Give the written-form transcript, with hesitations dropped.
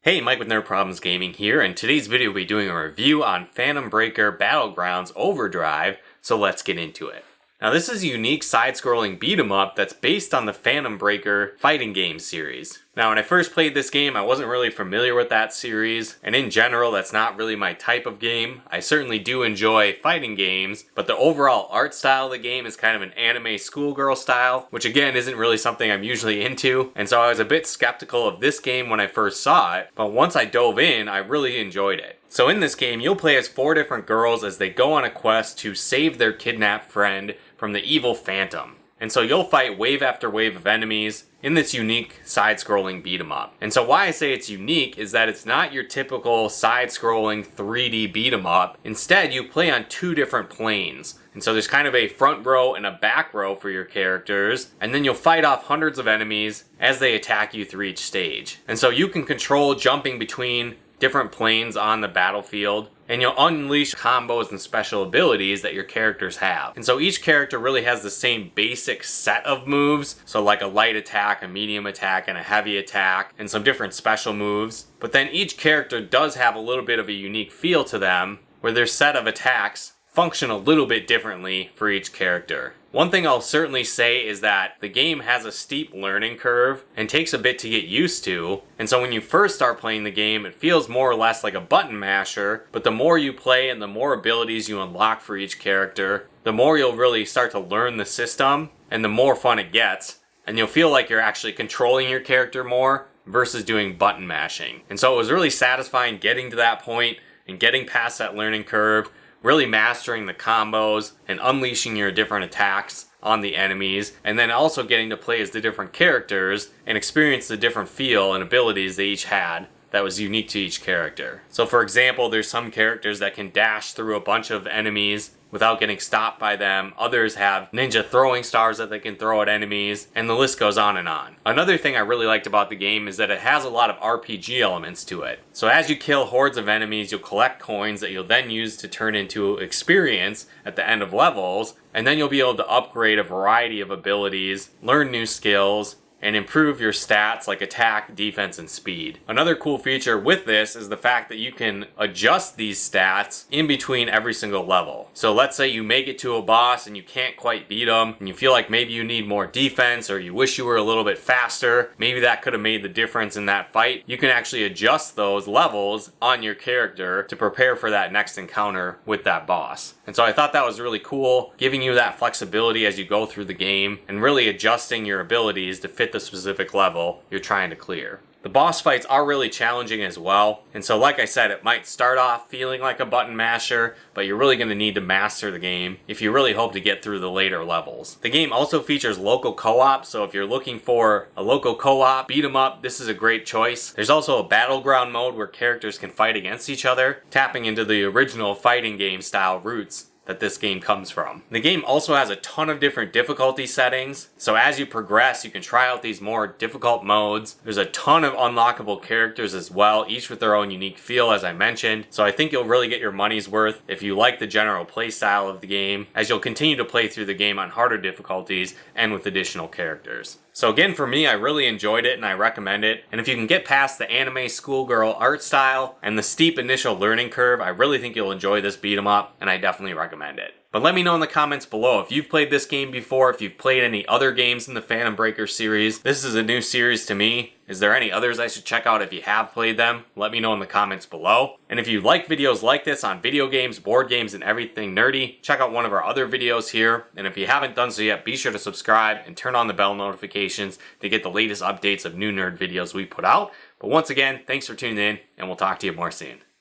Hey, Mike with Nerd Problems Gaming here, and today's video we'll be doing a review on Phantom Breaker Battlegrounds Overdrive, so let's get into it. Now this is a unique side-scrolling beat-em-up that's based on the Phantom Breaker fighting game series. Now when I first played this game I wasn't really familiar with that series, and in general that's not really my type of game. I certainly do enjoy fighting games, but the overall art style of the game is kind of an anime schoolgirl style, which again isn't really something I'm usually into, and so I was a bit skeptical of this game when I first saw it, but once I dove in I really enjoyed it. So in this game you'll play as 4 different girls as they go on a quest to save their kidnapped friend from the evil Phantom. And so you'll fight wave after wave of enemies in this unique side-scrolling beat-em-up. And so why I say it's unique is that it's not your typical side-scrolling 3D beat-em-up. Instead, you play on 2 different planes. And so there's kind of a front row and a back row for your characters, and then you'll fight off hundreds of enemies as they attack you through each stage. And so you can control jumping between different planes on the battlefield, and you'll unleash combos and special abilities that your characters have. And so each character really has the same basic set of moves, so like a light attack, a medium attack, and a heavy attack, and some different special moves. But then each character does have a little bit of a unique feel to them, where their set of attacks function a little bit differently for each character. One thing I'll certainly say is that the game has a steep learning curve and takes a bit to get used to, and so when you first start playing the game it feels more or less like a button masher, but the more you play and the more abilities you unlock for each character, the more you'll really start to learn the system and the more fun it gets, and you'll feel like you're actually controlling your character more versus doing button mashing. And so it was really satisfying getting to that point and getting past that learning curve, really mastering the combos and unleashing your different attacks on the enemies, and then also getting to play as the different characters and experience the different feel and abilities they each had that was unique to each character. So for example, there's some characters that can dash through a bunch of enemies without getting stopped by them. Others have ninja throwing stars that they can throw at enemies, and the list goes on and on. Another thing I really liked about the game is that it has a lot of RPG elements to it. So as you kill hordes of enemies, you'll collect coins that you'll then use to turn into experience at the end of levels, and then you'll be able to upgrade a variety of abilities, learn new skills, and improve your stats like attack, defense, and speed. Another cool feature with this is the fact that you can adjust these stats in between every single level. So let's say you make it to a boss and you can't quite beat them, and you feel like maybe you need more defense or you wish you were a little bit faster, maybe that could have made the difference in that fight. You can actually adjust those levels on your character to prepare for that next encounter with that boss. And so I thought that was really cool, giving you that flexibility as you go through the game and really adjusting your abilities to fit the specific level you're trying to clear. The boss fights are really challenging as well, and so like I said, it might start off feeling like a button masher, but you're really going to need to master the game if you really hope to get through the later levels. The game also features local co-op, so if you're looking for a local co-op beat 'em up, this is a great choice. There's also a battleground mode where characters can fight against each other, tapping into the original fighting game style roots that this game comes from. The game also has a ton of different difficulty settings, so as you progress you can try out these more difficult modes. There's a ton of unlockable characters as well, each with their own unique feel as I mentioned, so I think you'll really get your money's worth if you like the general play style of the game, as you'll continue to play through the game on harder difficulties and with additional characters. So again, for me, I really enjoyed it and I recommend it. And if you can get past the anime schoolgirl art style and the steep initial learning curve, I really think you'll enjoy this beat 'em up, and I definitely recommend it. But let me know in the comments below if you've played this game before, if you've played any other games in the Phantom Breaker series. This is a new series to me. Is there any others I should check out if you have played them? Let me know in the comments below. And if you like videos like this on video games, board games, and everything nerdy, check out one of our other videos here. And if you haven't done so yet, be sure to subscribe and turn on the bell notifications to get the latest updates of new nerd videos we put out. But once again, thanks for tuning in, and we'll talk to you more soon.